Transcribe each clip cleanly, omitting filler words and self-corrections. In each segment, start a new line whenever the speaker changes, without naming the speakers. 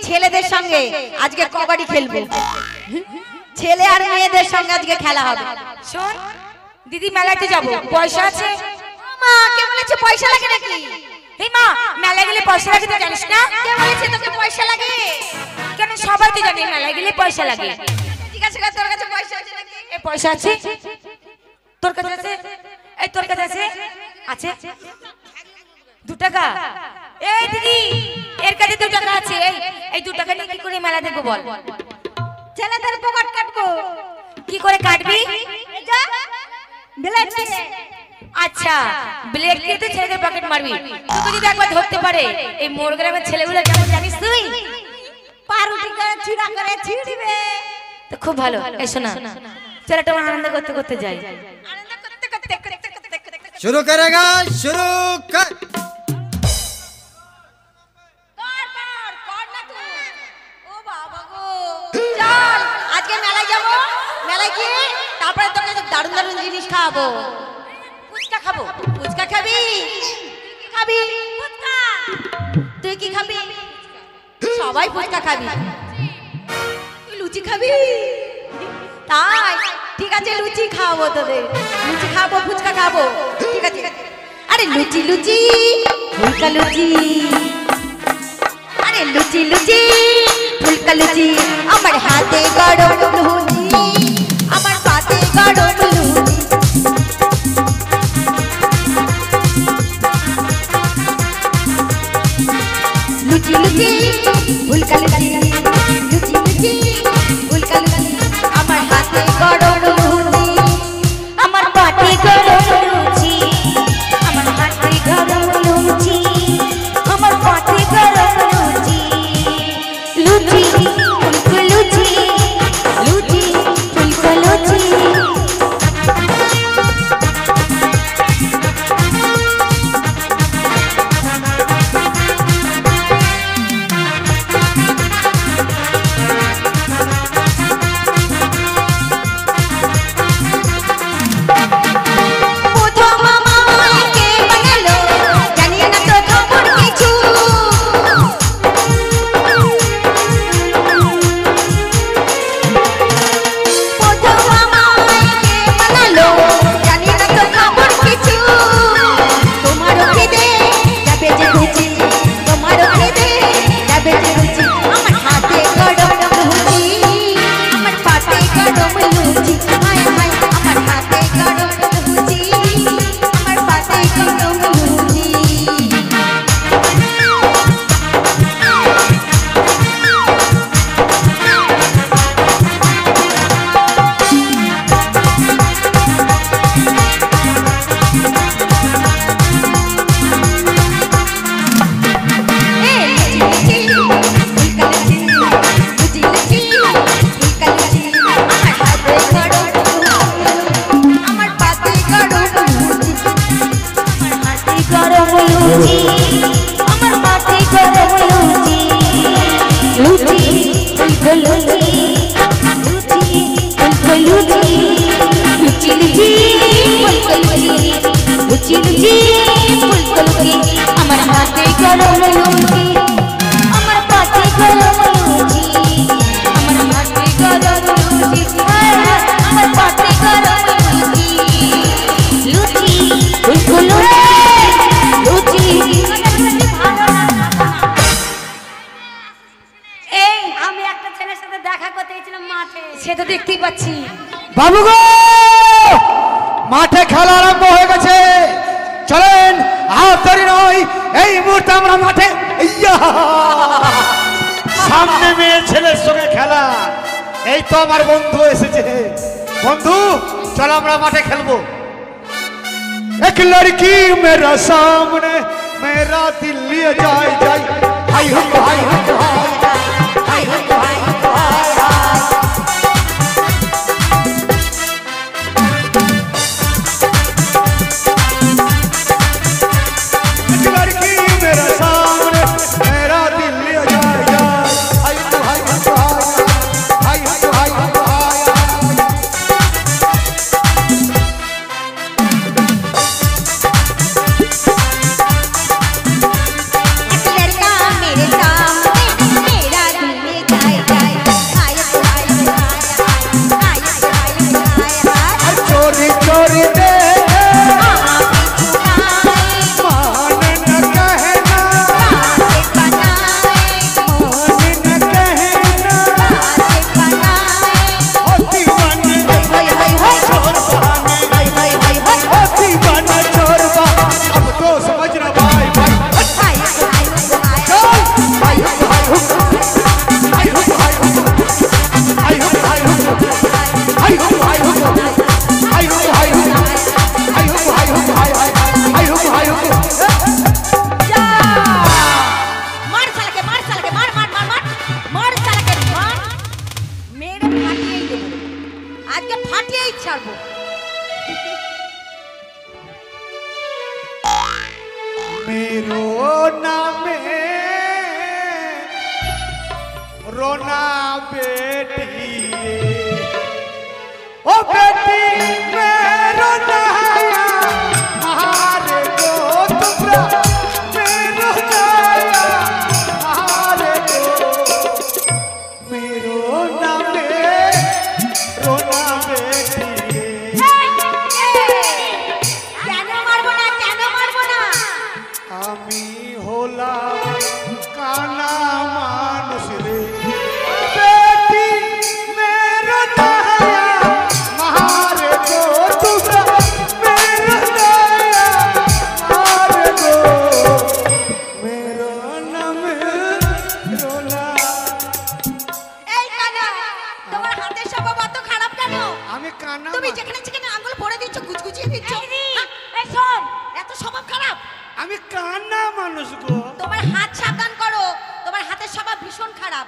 ছেলেদের সঙ্গে আজকে কবাডি খেলবো। ছেলে আর মেয়েদের সঙ্গে আজকে খেলা হবে।
শোন দিদি মেলাতে যাবো, পয়সা আছে?
মা কে বলেছে পয়সা লাগে নাকি?
এই মা মেলা গেলে পয়সা লাগে তো জানিস না?
কে বলেছে তোকে পয়সা লাগে?
কেন সবাই তো জানে মেলা গেলে পয়সা লাগে।
ঠিক আছে তোর কাছে পয়সা আছে নাকি?
এই পয়সা আছে তোর কাছে? আছে? এই তোর কাছে আছে? আছে 2 টাকা? এই দিদি এর কাছে 2 টাকা আছে, এই 2 টাকা নিয়ে কি করে মেলা দেখবো বল?
ছেলেদের পকেট কাটবো।
কি করে কাটবি?
এই যা ব্লেড দিয়ে।
আচ্ছা ব্লেড দিয়ে তো ছেলেদের পকেট মারবি? তোকে যদি একবার ধরতে পারে এই মোর গ্রামের ছেলেগুলো কেমন জানিস তুই?
পারুটি করে ছিড়া করে ছিড় দিবে।
তো খুব ভালো। এই শোনা চল একটা আনন্দ করতে করতে যাই।
আনন্দ করতে করতে
शुरू करेगा, शुरू कर।
চল আজকে মেলায় যাবো, মেলায় গিয়ে তারপরে তোকে দারুণ দারুণ জিনিস খাওয়াবো। ফুচকা খাবো। ফুচকা খাবি? কি খাবি? ফুচকা। তুই কি খাবি? সবাই ফুচকা খাবি। তুই লুচি খাবি? তাই ঠিক আছে লুচি খাওয়াবো তোদের। লুচি খাবো, ফুচকা খাবো, ঠিক আছে। আরে লুচি লুচি ফুলকা লুচি, আরে লুচি লুচি ফুলকা লুচি, আমার হাতে গরম লুচি, আমার পাতে গরম লুচি। লুচি লুচি ফুলকা লুচি, লুচি লুচি ফুলকা লুচি, আমার হাতে গরম লুচি,
আমার পাতে গরম লুচি, আমার হাতে গরম লুচি, আমার পাতে গরম লুচি। লুচি ফুলকো লুচি, লুচি ফুলকো লুচি।
बाबू गो माठे खेला आरम्भ हो गए चलें आतरी नय এই মুহূর্তে আমরা মাঠে সামনে মেয়ে ছেলের সঙ্গে খেলা এই তো আমার বন্ধু এসেছে বন্ধু চল আমরা মাঠে খেলবো एक लड़की मेरा सामने मेरा दिल लिए जाए जाए हाय हाय हाय हाय हाय
ছাড়বো।
मेरो नामे रोना बेटी ओ बेटी मेरो नया हारे गो तुमरा मेरो नया हारे गो मेरो नामे रोना बेटी
কেন মারবো না, কেন মারবো না?
আমি হলাম কানা মানুষ রে বেটি মেরো নয়া মারে গো তোমরা মেরো নয়া মারে গো মেরো নাম রোনা।
এই কানা, তোমার হাতের স্বভাব অত খারাপ কেন?
আমি কানা
তুমি যেখানে যেখানে আঙ্গুল ভরে দিচ্ছ, গুজগুজিয়ে দিচ্ছ।
এই দিদি,
হ্যাঁ,
এই শোন,
এত স্বভাব খারাপ।
আমি কানা মানুষ গো।
তোমার হাত সাবধান করো, তোমার হাতের স্বভাব ভীষণ খারাপ।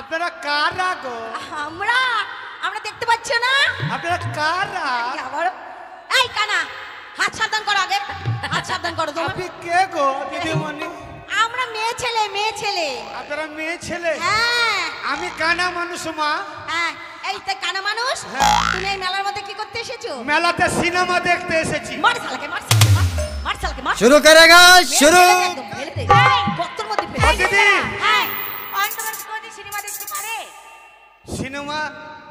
আপনারা কারা গো?
আমরা আমরা দেখতে পাচ্ছ না?
আপনারা কারা?
আবার এই কানা, হাত সাবধান করো আগে, হাত সাবধান করো তোমার।
আপনি কে গো দিদিমণি?
আমরা মেয়ে ছেলে, মেয়ে ছেলে।
আপনারা মেয়ে ছেলে?
হ্যাঁ
আমি কানা মানুষ মা।
হ্যাঁ, এই তো কানা মানুষ।
হ্যাঁ।
তুমি এই মেলার মধ্যে কি করতে এসেছো?
মেলাতে সিনেমা দেখতে এসেছি।
মার শালাকে, মার শালাকে, মার, মার শালাকে, মার।
शुरू करेगा शुरू
মেরে ফেলে একদম, ফেলে দে। গর্তের মধ্যে ফেলে
ও
দে।
দিদি
হ্যাঁ,
অন্তর কোন সিনেমা দেখতে পারে?
সিনেমা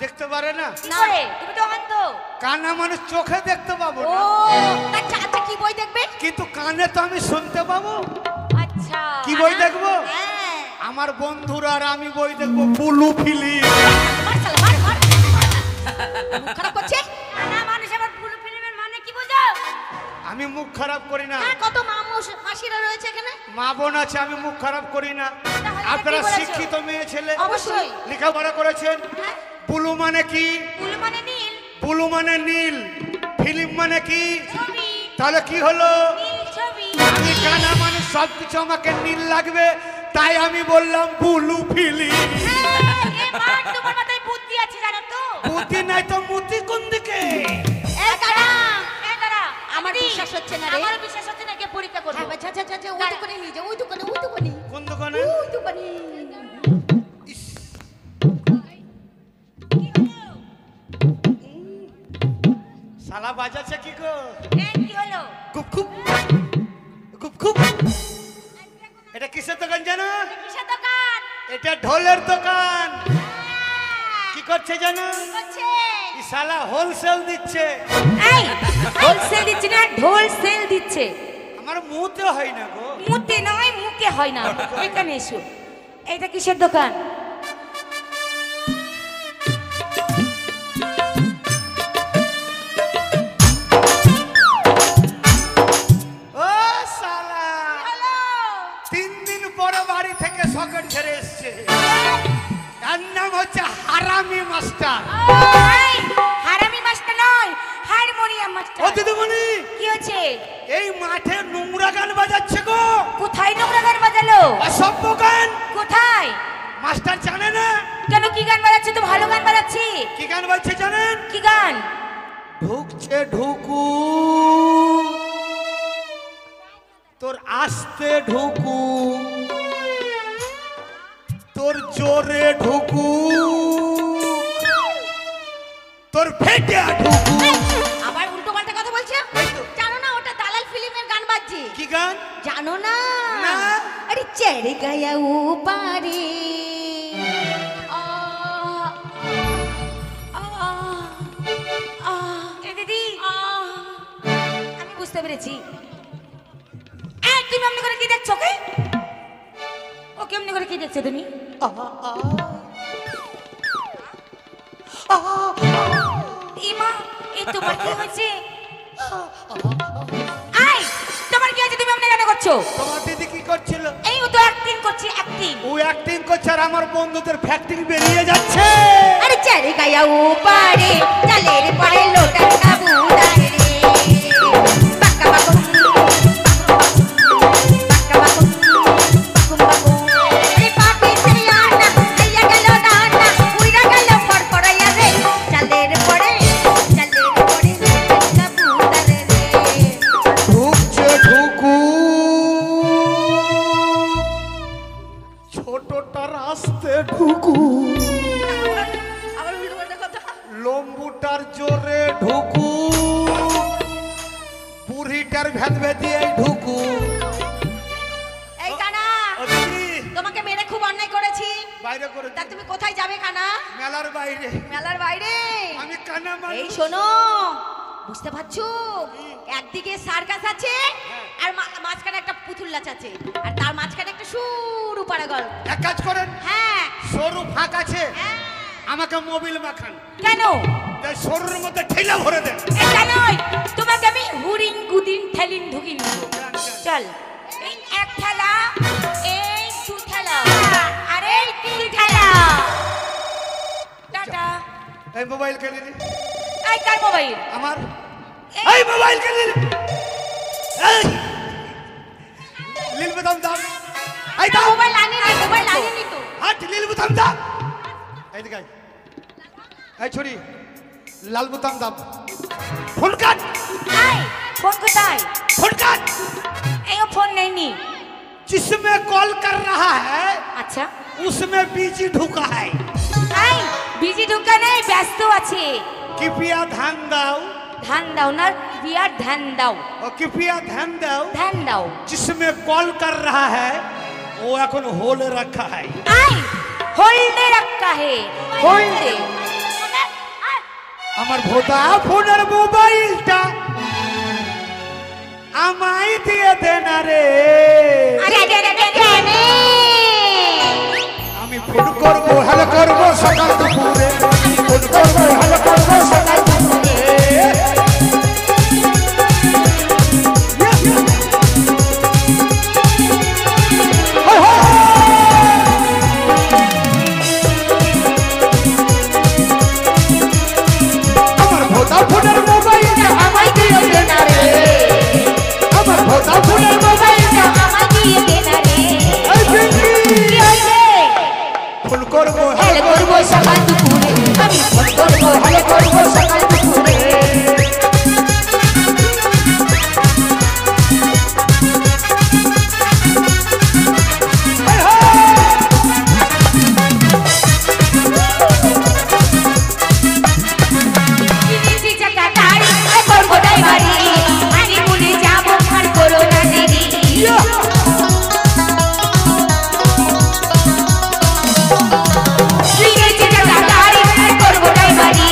দেখতে পারে না?
কি করে? তুমি তো অন্ধ।
কানা মানুষ চোখে দেখতে পাবো
ও
না,
আচ্ছা আচ্ছা, কি বই দেখবে?
কিন্তু কানে তো আমি শুনতে পাবো।
আচ্ছা।
কি বই দেখবো?
হ্যাঁ,
আমার বন্ধুরা আর আমি বই দেখবো বুলু ফিলিম।
মার শালা, মার, মার। মুখ খারাপ করছে?
না মানুষ আবার পুরো ফিল্মের মানে কি বুঝো?
আমি মুখ খারাপ করি না।
হ্যাঁ, কত মাসিরা রয়েছে এখানে।
মা বোন আছে, আমি মুখ খারাপ করি না।
তাহলে
আপনারা
কি বলেছো?
শিক্ষিত মেয়ে ছেলে,
অবশ্যই।
লেখাপড়া করেছেন।
হ্যাঁ,
বুলু মানে কি?
ফুল মানে নীল,
বুলু মানে নীল, ফিল্ম মানে কি?
ছবি,
তাহলে কি হলো?
নীল ছবি।
আমি কানা মানুষ, সবকিছু আমাকে নীল লাগবে, তাই আমি বললাম বুলু ফিলিম।
এ মা, তোমার মাথায় বুদ্ধি আছে জানো তো?
বুদ্ধি নাই তো মুতি কোন দিকে?
এই কানা,
এই দাঁড়া,
আমার
দিদি,
বিশ্বাস হচ্ছে না রে।
আমারও বিশ্বাস হচ্ছে না, কে পরীক্ষা করবো?
হ্যাঁ, আচ্ছা আচ্ছা আচ্ছা, ওই দোকানে নিয়ে যাও, ওই দোকানে, ওই দোকানে,
কোন দোকানে?
ওই দোকানে।
ইস, শালা বাজাচ্ছে কি গো?
এই কি হলো?
খুব খুব খুব খুব। এটা কিসের দোকান জানো?
কিসের দোকান?
এটা ঢোলের দোকান। কি করছে জানো?
হচ্ছে
এই শালা হোলসেল দিচ্ছে।
এই হোলসেল দিচ্ছে না, ঢোল সেল দিচ্ছে।
আমার মুতে হয় না গো।
মুতে নয়, মুখে হয় না। এখানে এসো। এইটা কিসের দোকান?
ও শালা, 3 দিন পরে বাড়ি থেকে সকেট ছেড়ে এসছে। তার নাম হচ্ছে হারামি মাস্টার।
এই, হারামি মাস্টার নয়, হারমোনিয়াম মাস্টার।
ও দিদিমণি,
কি হচ্ছে?
এই মাঠে নোংরা গান বাজাচ্ছে গো।
কোথায় নোংরা গান বাজালো?
অসভ্য গান।
কোথায়?
মাস্টার জানে না
কেন, কি গান বাজাচ্ছে? তো ভালো গান বাজাচ্ছি।
কি গান বাজছে জানেন?
কি গান?
ঢুকছে ঢুকু, তোর আস্তে ঢুকু, তোর জোরে ঢুকু, তোর ফেটে ঢুকু।
আবার উল্টো পাল্টা কথা বলছে। জানো না ওটা দালাল ফিল্মের গান বাজছে?
কি গান?
জানো না?
না।
আরে চেড়ে গায়া উপারে
এ দিদি, আমি বুঝতে পেরেছি। এই, তুমি এমনি করে কি দেখছো? ওকে ও কেমনি করে কি দেখছো তুমি? ইমা, এই তোমার কি হয়েছে? এই, তোমার কি হয়েছে? তুমি এমনি কেন করছো?
তোমার দিদি কি করছিল?
এই ও তো অ্যাক্টিং করছে, অ্যাক্টিং।
ও অ্যাক্টিং করছে আর আমার বন্ধুদের ফ্যাক্টিং বেরিয়ে যাচ্ছে।
আরে চেড়ে গায়া উপারে চালের পরে লোটাটা বুড়ায় রে বাকা বাকুম বাকা বাকুম বাকুম বাকুম আরে পাটি সিরিয়ানা আইয়া গেল ডানা উইরা গেল ফড়ফড়াইয়া রে চালের পরে
ছোটটার আসতে ঢুকু
আবার উল্টো পাল্টা কথা।
লম্বুটার জোরে ঢুকু বুড়িটার ভেদ ভেদিয়ে ঢুকু।
এই কানা,
ও দিদি,
তোমাকে মেরে খুব অন্যায় করেছি।
বাইরে করে
তা তুমি কোথায় যাবে কানা?
মেলার বাইরে।
মেলার বাইরে?
আমি কানা
এই
মানুষ।
শোনো, বুঝতে পারছো, একদিকে সার্কাস আছে আর মাঝখানে একটা পুতুল নাচ আছে, আর তার মাঝখানে একটা সরু পাড়া গল্প।
এক কাজ করেন,
হ্যাঁ
সরু ফাঁক আছে,
হ্যাঁ।
আমাকে মোবিল মাখান,
কেন?
তাই সরুর মধ্যে ঠেলা ভরে দেন।
এটা নয়, তোমাকে আমি হুরিং গুদিন ঠেলিন ঢুকিন দেবো। চল, এই এক ঠেলা, এই দু ঠেলা, আর এই তিন ঠেলা। টাটা।
এই মোবাইল কে নিলি?
এই কার মোবাইল?
আমার। এই মোবাইল কে নিলি? এই লীল বুতাম দাম। এই দাও
মোবাইল আনিনি, মোবাইল আনিনি তো।
হাট লীল বুতাম দাম। এই দিকে আয়। এই ছড়ি লাল বুতাম দাম। ফোন কাট,
এই ফোন কোথায়?
फोन काट।
এই ফোন নেইনি।
जिसमें कॉल कर रहा है
আচ্ছা,
उसमें बिजी ढुका है।
এই বিজি ঢুকা নেই, ব্যস্ত আছে।
कृपया ध्यान दाओ
ধ্যান দাও না, বিয়ার ধ্যান দাও,
और कृपया ध्यान दाओ
ধ্যান দাও।
जिसमें कॉल कर रहा है वो এখন होल रखा है।
এই হোল্ডে রাখা হে, হোল্ডে।
আমার ভোদা ফোনের মোবাইলটা আমায় দিয়ে দেন রে।
আরে রে রে রে,
আমি ফোন করবো হ্যালো করবো সকাল দুপুরে, ফোন করবো হ্যালো করবো সকাল দুপুরে। আমার ভোদা ফোনের মোবাইলটা আমায় দিয়ে দেন রে। আমার ভোদা ফোনের মোবাইলটা
আমায় দিয়ে দে না রে।
এই বেবি
কি হয়েছে?
ফোন করবো
হেলে করবো সকাল দুপুরে, আমি ফোন করবো, হেলে করবো সকাল দুপুরে। কিনেছি চাকা গাড়ি, আর করবো ড্রাইভারি, আমি মনে যাবো, আর করো না দেরি। কিনেছি চাকা গাড়ি, আর করবো ড্রাইভারি,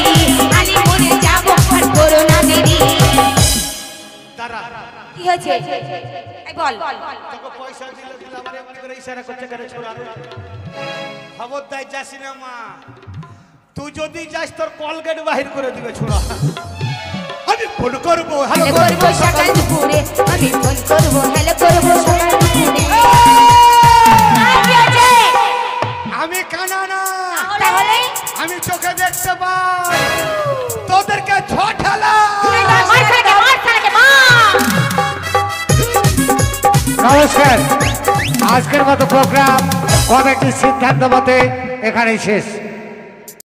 আমি মনে যাবো, আর করো না দেরি।
দাঁড়া,
কি হয়েছে? এই বল।
তোকে পয়সা দিলে দিলে আমার এমনি করে ইশারা করতে করে ছোড়া রে। খবরদার যাস না মা, তুই যদি যাস তোর কলগেট বাহির করে দিবে ছোড়া। আমি ফোন করবো হ্যালো
হেলে করবো সকাল দুপুরে, আমি ফোন করবো, হেলে করবো সকাল দুপুরে। আর কি হয়েছে?
আমি কানা না,
তাহলে
আমি চোখে দেখতে পাই, তোদেরকে ঠেলা।
মার খাকে, মার খাকে, মার।
নমস্কার, আজকের মতো প্রোগ্রাম কমিটির সিদ্ধান্ত মতে এখানেই শেষ।